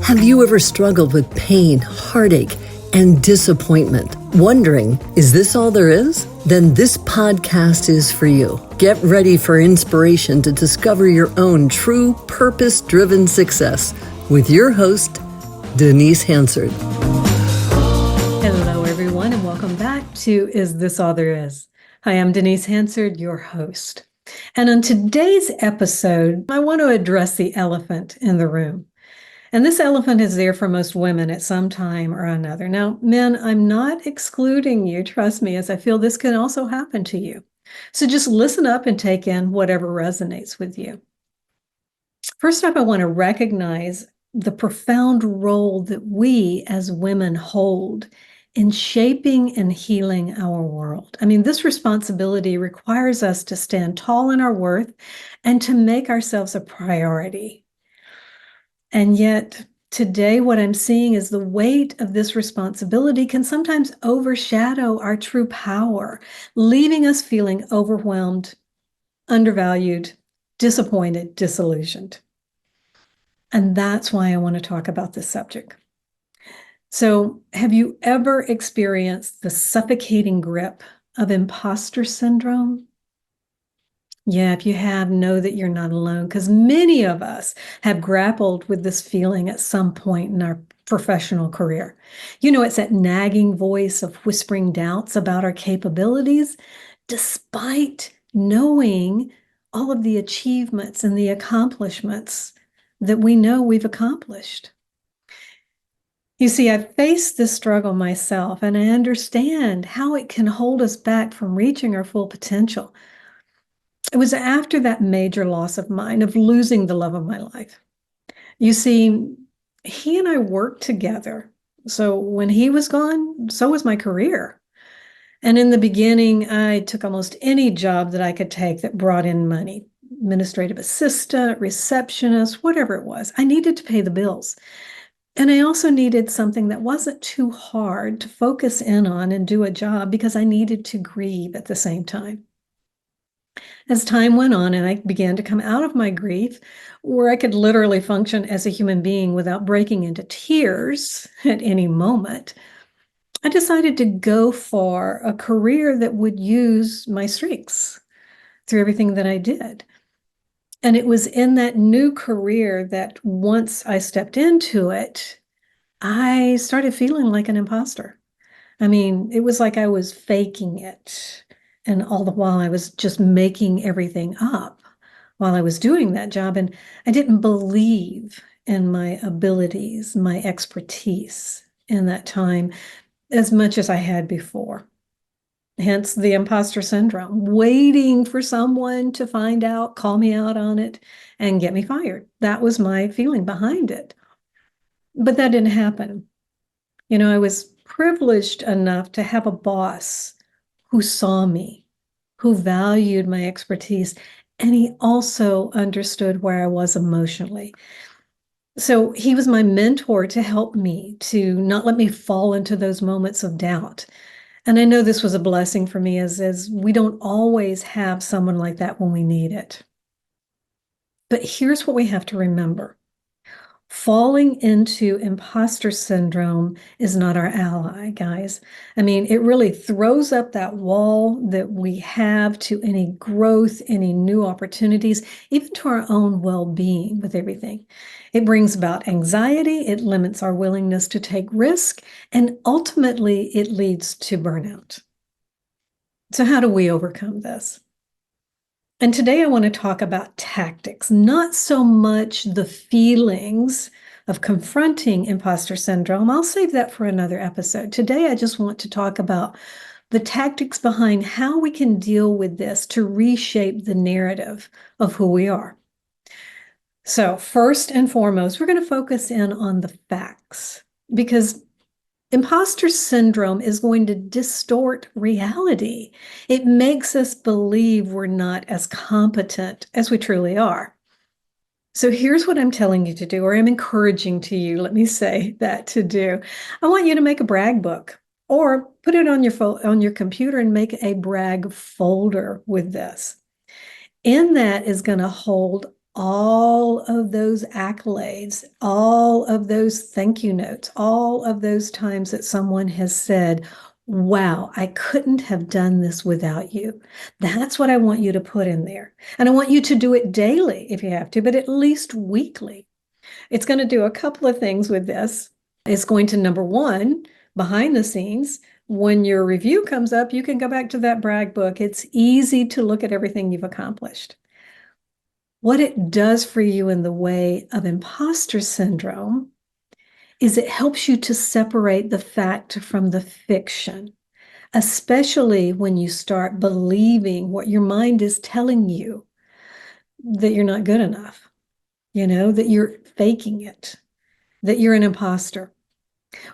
Have you ever struggled with pain, heartache, and disappointment? Wondering, is this all there is? Then this podcast is for you. Get ready for inspiration to discover your own true purpose-driven success with your host, Denise Hansard. Hello, everyone, and welcome back to Is This All There Is? Hi, I'm Denise Hansard, your host. And on today's episode, I want to address the elephant in the room. And this elephant is there for most women at some time or another. Now, men, I'm not excluding you, trust me, as I feel this can also happen to you. So just listen up and take in whatever resonates with you. First up, I want to recognize the profound role that we as women hold in shaping and healing our world. I mean, this responsibility requires us to stand tall in our worth and to make ourselves a priority. And yet today, what I'm seeing is the weight of this responsibility can sometimes overshadow our true power, leaving us feeling overwhelmed, undervalued, disappointed, disillusioned. And that's why I want to talk about this subject. So, have you ever experienced the suffocating grip of imposter syndrome? Yeah, if you have, know that you're not alone, because many of us have grappled with this feeling at some point in our professional career. You know, it's that nagging voice of whispering doubts about our capabilities, despite knowing all of the achievements and the accomplishments that we know we've accomplished. You see, I've faced this struggle myself, and I understand how it can hold us back from reaching our full potential. It was after that major loss of mine, of losing the love of my life. You see, he and I worked together. So when he was gone, so was my career. And in the beginning, I took almost any job that I could take that brought in money. Administrative assistant, receptionist, whatever it was. I needed to pay the bills. And I also needed something that wasn't too hard to focus in on and do a job because I needed to grieve at the same time. As time went on and I began to come out of my grief, where I could literally function as a human being without breaking into tears at any moment, I decided to go for a career that would use my strengths through everything that I did. And it was in that new career that once I stepped into it, I started feeling like an imposter. I mean, it was like I was faking it. And all the while I was just making everything up while I was doing that job. And I didn't believe in my abilities, my expertise in that time as much as I had before. Hence the imposter syndrome, waiting for someone to find out, call me out on it, and get me fired. That was my feeling behind it. But that didn't happen. You know, I was privileged enough to have a boss who saw me, who valued my expertise, and he also understood where I was emotionally. So he was my mentor to help me, to not let me fall into those moments of doubt. And I know this was a blessing for me as we don't always have someone like that when we need it. But here's what we have to remember. Falling into imposter syndrome is not our ally, guys. I mean, it really throws up that wall that we have to any growth, any new opportunities, even to our own well-being with everything. It brings about anxiety, it limits our willingness to take risk, and ultimately it leads to burnout. So how do we overcome this? And today I want to talk about tactics, not so much the feelings of confronting imposter syndrome. I'll save that for another episode. Today I just want to talk about the tactics behind how we can deal with this to reshape the narrative of who we are. So first and foremost, we're going to focus in on the facts, because imposter syndrome is going to distort reality. It makes us believe we're not as competent as we truly are. So here's what I'm telling you to do, or I'm encouraging to you, let me say that to do. I want you to make a brag book, or put it on your computer and make a brag folder with this. In that is going to hold all of those accolades, all of those thank you notes, all of those times that someone has said, wow, I couldn't have done this without you. That's what I want you to put in there. And I want you to do it daily if you have to, but at least weekly. It's going to do a couple of things with this. It's going to, number one, behind the scenes, when your review comes up, you can go back to that brag book. It's easy to look at everything you've accomplished. What it does for you in the way of imposter syndrome is it helps you to separate the fact from the fiction, especially when you start believing what your mind is telling you, that you're not good enough, that you're faking it, that you're an imposter.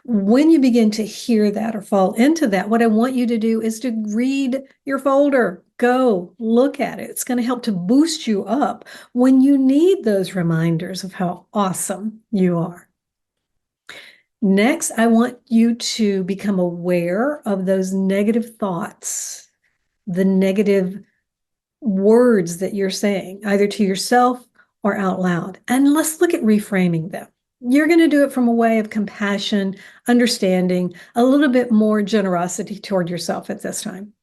When you begin to hear that or fall into that, what I want you to do is to read your folder. Go look at it. It's going to help to boost you up when you need those reminders of how awesome you are. Next, I want you to become aware of those negative thoughts, the negative words that you're saying, either to yourself or out loud. And let's look at reframing them. You're going to do it from a way of compassion, understanding, a little bit more generosity toward yourself at this time.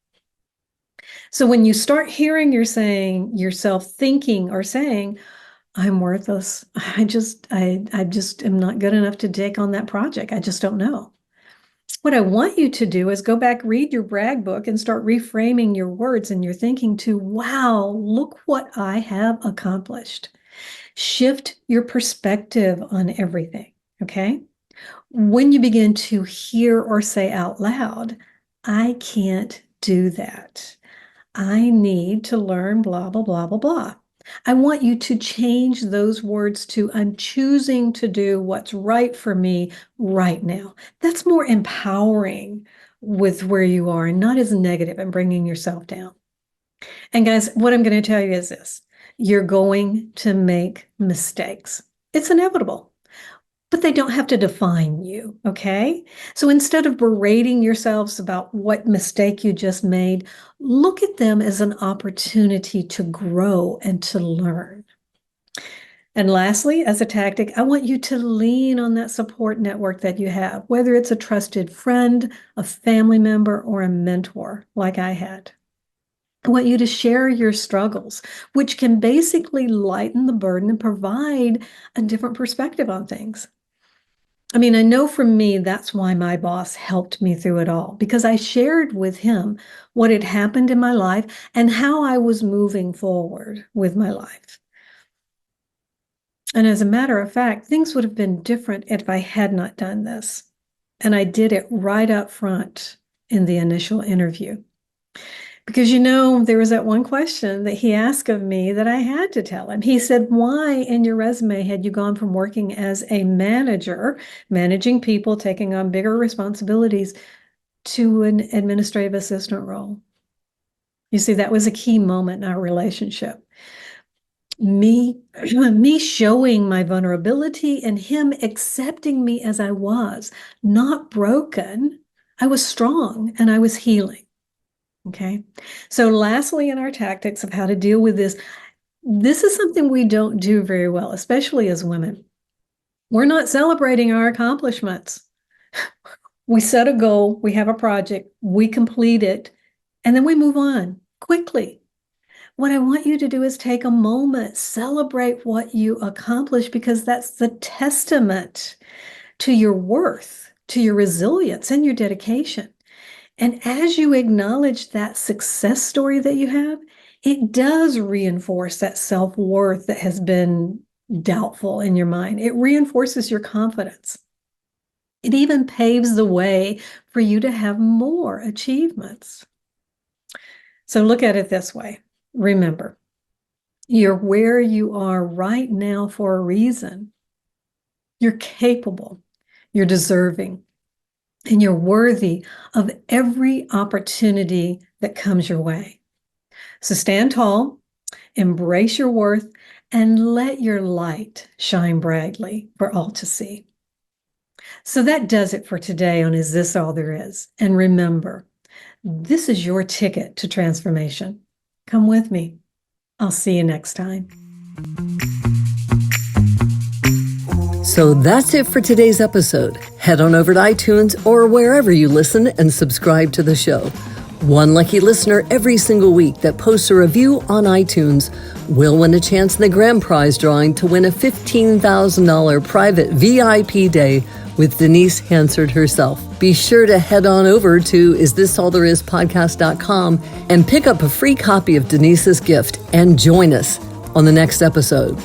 So when you start hearing yourself thinking or saying, I'm worthless. I just am not good enough to take on that project. I just don't know. What I want you to do is go back, read your brag book, and start reframing your words and your thinking to, wow, look what I have accomplished. Shift your perspective on everything, okay? When you begin to hear or say out loud, I can't do that. I need to learn blah, blah, blah, blah, blah. I want you to change those words to, I'm choosing to do what's right for me right now. That's more empowering with where you are and not as negative and bringing yourself down. And guys, what I'm going to tell you is this. You're going to make mistakes. It's inevitable, but they don't have to define you, okay? So instead of berating yourselves about what mistake you just made, look at them as an opportunity to grow and to learn. And lastly, as a tactic, I want you to lean on that support network that you have, whether it's a trusted friend, a family member, or a mentor like I had. I want you to share your struggles, which can basically lighten the burden and provide a different perspective on things. I mean, I know for me, that's why my boss helped me through it all, because I shared with him what had happened in my life and how I was moving forward with my life. And as a matter of fact, things would have been different if I had not done this. And I did it right up front in the initial interview. Because, there was that one question that he asked of me that I had to tell him. He said, why in your resume had you gone from working as a manager, managing people, taking on bigger responsibilities, to an administrative assistant role? You see, that was a key moment in our relationship. Me showing my vulnerability and him accepting me as I was, not broken. I was strong and I was healing. Okay. So lastly, in our tactics of how to deal with this is something we don't do very well, especially as women. We're not celebrating our accomplishments. We set a goal, we have a project, we complete it, and then we move on quickly. What I want you to do is take a moment, celebrate what you accomplished, because that's the testament to your worth, to your resilience, and your dedication. And as you acknowledge that success story that you have, it does reinforce that self-worth that has been doubtful in your mind. It reinforces your confidence. It even paves the way for you to have more achievements. So look at it this way. Remember, you're where you are right now for a reason. You're capable. You're deserving. And you're worthy of every opportunity that comes your way. So stand tall, embrace your worth, and let your light shine brightly for all to see. So that does it for today on Is This All There Is? And remember, this is your ticket to transformation. Come with me. I'll see you next time. So that's it for today's episode. Head on over to iTunes or wherever you listen and subscribe to the show. One lucky listener every single week that posts a review on iTunes will win a chance in the grand prize drawing to win a $15,000 private VIP day with Denise Hansard herself. Be sure to head on over to isthisallthereispodcast.com and pick up a free copy of Denise's gift and join us on the next episode.